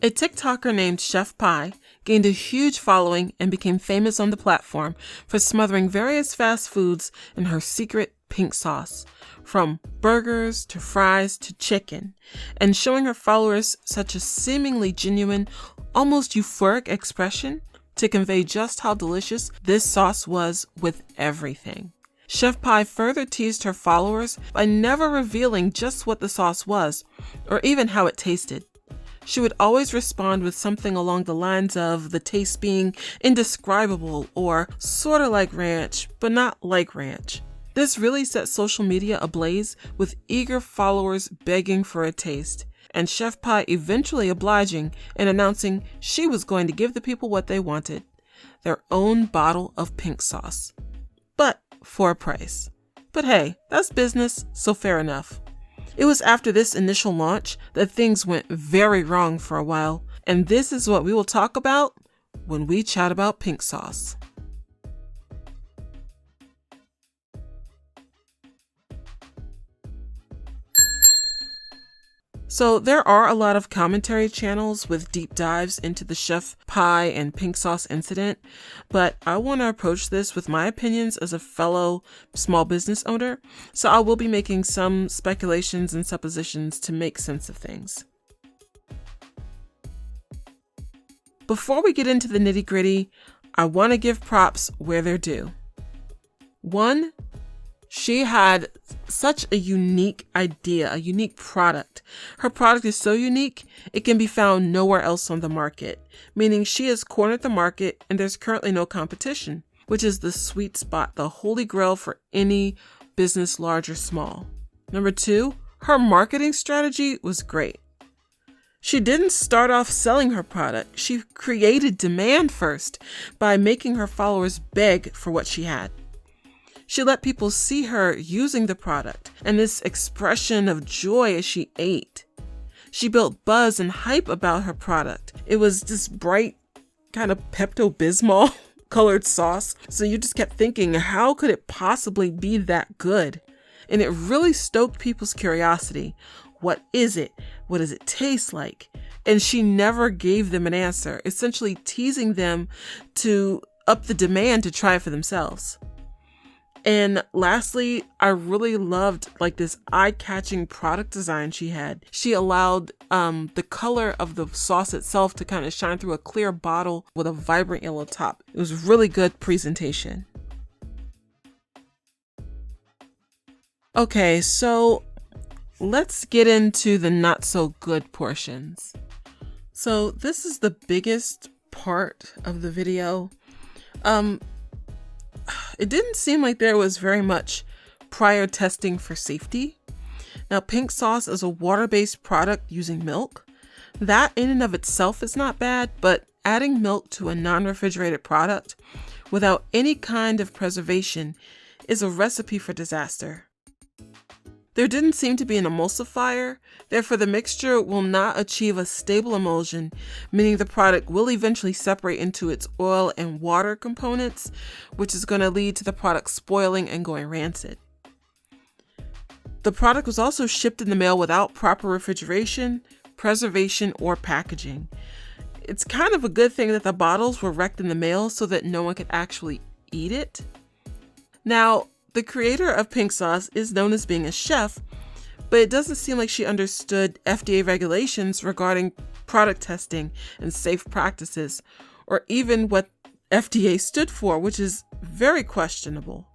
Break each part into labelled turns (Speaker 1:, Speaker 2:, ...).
Speaker 1: A TikToker named Chef Pie gained a huge following and became famous on the platform for smothering various fast foods in her secret pink sauce, from burgers to fries to chicken, and showing her followers such a seemingly genuine, almost euphoric expression to convey just how delicious this sauce was with everything. Chef Pie further teased her followers by never revealing just what the sauce was, or even how it tasted. She would always respond with something along the lines of the taste being indescribable or sorta like ranch, but not like ranch. This really set social media ablaze with eager followers begging for a taste, and Chef Pie eventually obliging and announcing she was going to give the people what they wanted, their own bottle of pink sauce. But for a price. But hey, that's business, so fair enough. It was after this initial launch that things went very wrong for a while, and this is what we will talk about when we chat about pink sauce. So there are a lot of commentary channels with deep dives into the Chef Pie and pink sauce incident, but I want to approach this with my opinions as a fellow small business owner, so I will be making some speculations and suppositions to make sense of things. Before we get into the nitty-gritty, I want to give props where they're due. 1, she had such a unique idea, a unique product. Her product is so unique, it can be found nowhere else on the market, meaning she has cornered the market and there's currently no competition, which is the sweet spot, the holy grail for any business, large or small. Number 2, her marketing strategy was great. She didn't start off selling her product. She created demand first by making her followers beg for what she had. She let people see her using the product and this expression of joy as she ate. She built buzz and hype about her product. It was this bright kind of Pepto-Bismol colored sauce. So you just kept thinking, how could it possibly be that good? And it really stoked people's curiosity. What is it? What does it taste like? And she never gave them an answer, essentially teasing them to up the demand to try it for themselves. And lastly, I really loved this eye-catching product design she had. She allowed the color of the sauce itself to kind of shine through a clear bottle with a vibrant yellow top. It was really good presentation. Okay, so let's get into the not so good portions. So this is the biggest part of the video. It didn't seem like there was very much prior testing for safety. Now, pink sauce is a water-based product using milk. That in and of itself is not bad, but adding milk to a non-refrigerated product without any kind of preservation is a recipe for disaster. There didn't seem to be an emulsifier, therefore the mixture will not achieve a stable emulsion, meaning the product will eventually separate into its oil and water components, which is going to lead to the product spoiling and going rancid. The product was also shipped in the mail without proper refrigeration, preservation, or packaging. It's kind of a good thing that the bottles were wrecked in the mail so that no one could actually eat it. Now, the creator of pink sauce is known as being a chef, but it doesn't seem like she understood FDA regulations regarding product testing and safe practices, or even what FDA stood for, which is very questionable.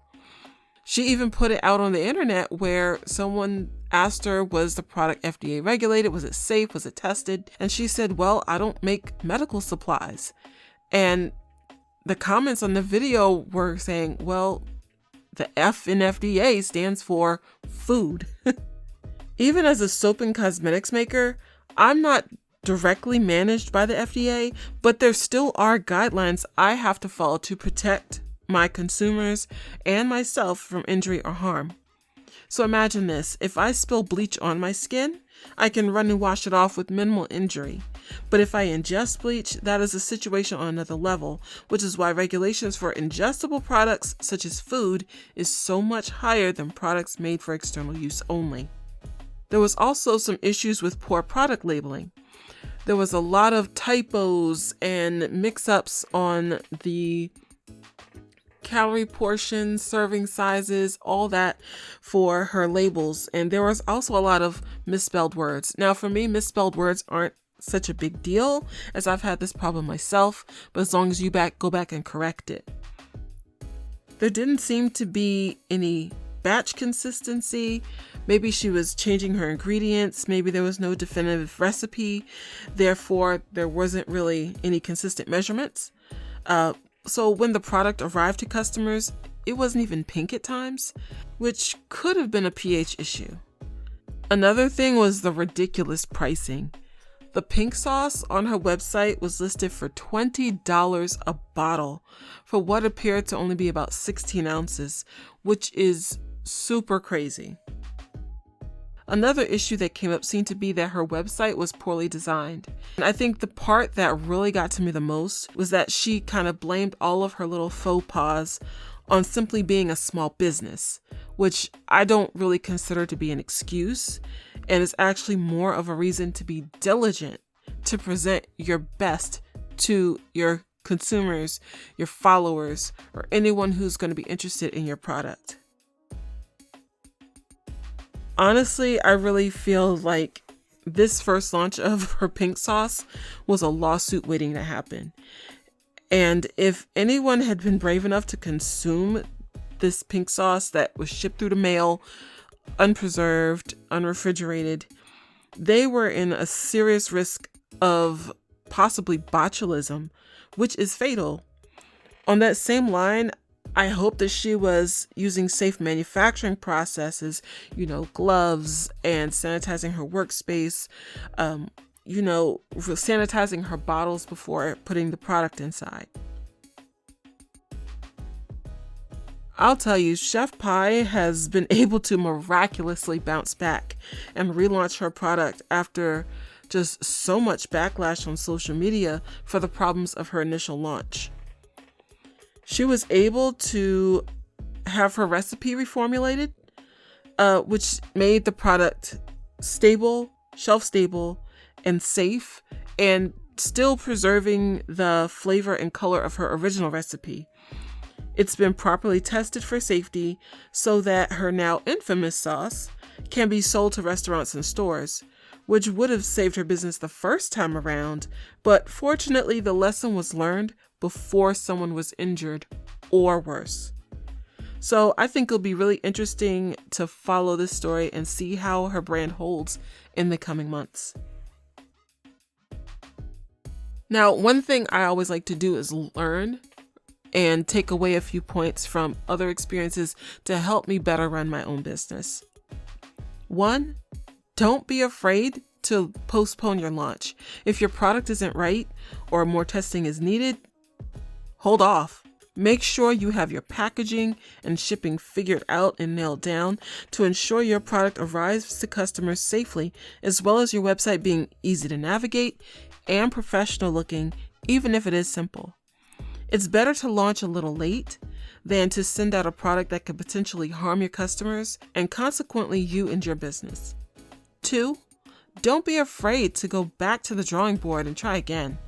Speaker 1: She even put it out on the internet where someone asked her, was the product FDA regulated? Was it safe? Was it tested? And she said, well, I don't make medical supplies. And the comments on the video were saying, well, the F in FDA stands for food. Even as a soap and cosmetics maker, I'm not directly managed by the FDA, but there still are guidelines I have to follow to protect my consumers and myself from injury or harm. So imagine this, if I spill bleach on my skin, I can run and wash it off with minimal injury. But if I ingest bleach, that is a situation on another level, which is why regulations for ingestible products such as food is so much higher than products made for external use only. There was also some issues with poor product labeling. There was a lot of typos and mix-ups on the calorie portions, serving sizes, all that for her labels. And there was also a lot of misspelled words. Now for me, misspelled words aren't such a big deal, as I've had this problem myself, but as long as you go back and correct it. There didn't seem to be any batch consistency. Maybe she was changing her ingredients. Maybe there was no definitive recipe. Therefore, there wasn't really any consistent measurements. So when the product arrived to customers, it wasn't even pink at times, which could have been a pH issue. Another thing was the ridiculous pricing. The pink sauce on her website was listed for $20 a bottle for what appeared to only be about 16 ounces, which is super crazy. Another issue that came up seemed to be that her website was poorly designed. And I think the part that really got to me the most was that she kind of blamed all of her little faux pas on simply being a small business, which I don't really consider to be an excuse, and is actually more of a reason to be diligent to present your best to your consumers, your followers, or anyone who's going to be interested in your product. Honestly, I really feel like this first launch of her pink sauce was a lawsuit waiting to happen. And if anyone had been brave enough to consume this pink sauce that was shipped through the mail, unpreserved, unrefrigerated, they were in a serious risk of possibly botulism, which is fatal. On that same line, I hope that she was using safe manufacturing processes, gloves and sanitizing her workspace, sanitizing her bottles before putting the product inside. I'll tell you, Chef Pie has been able to miraculously bounce back and relaunch her product after just so much backlash on social media for the problems of her initial launch. She was able to have her recipe reformulated, which made the product stable, shelf-stable, and safe, and still preserving the flavor and color of her original recipe. It's been properly tested for safety so that her now infamous sauce can be sold to restaurants and stores, which would have saved her business the first time around, but fortunately the lesson was learned before someone was injured or worse. So I think it'll be really interesting to follow this story and see how her brand holds in the coming months. Now, one thing I always like to do is learn and take away a few points from other experiences to help me better run my own business. 1, don't be afraid to postpone your launch. If your product isn't right or more testing is needed, hold off. Make sure you have your packaging and shipping figured out and nailed down to ensure your product arrives to customers safely, as well as your website being easy to navigate and professional looking, even if it is simple. It's better to launch a little late than to send out a product that could potentially harm your customers and consequently you and your business. 2, don't be afraid to go back to the drawing board and try again.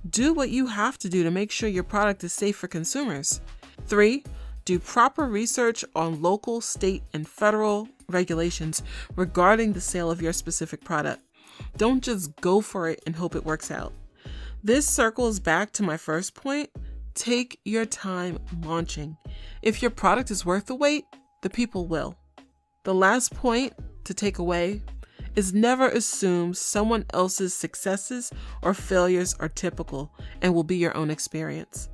Speaker 1: Do what you have to do to make sure your product is safe for consumers. 3, do proper research on local, state, and federal regulations regarding the sale of your specific product. Don't just go for it and hope it works out. This circles back to my first point. Take your time launching. If your product is worth the wait, the people will. The last point to take away is never assume someone else's successes or failures are typical and will be your own experience.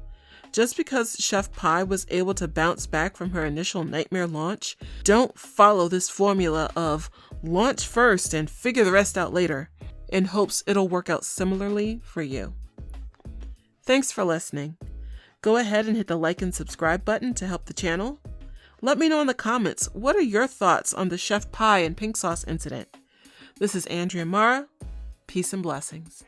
Speaker 1: Just because Chef Pie was able to bounce back from her initial nightmare launch, don't follow this formula of launch first and figure the rest out later in hopes it'll work out similarly for you. Thanks for listening. Go ahead and hit the like and subscribe button to help the channel. Let me know in the comments, what are your thoughts on the Chef Pie and pink sauce incident? This is Andrea and Marah. Peace and blessings.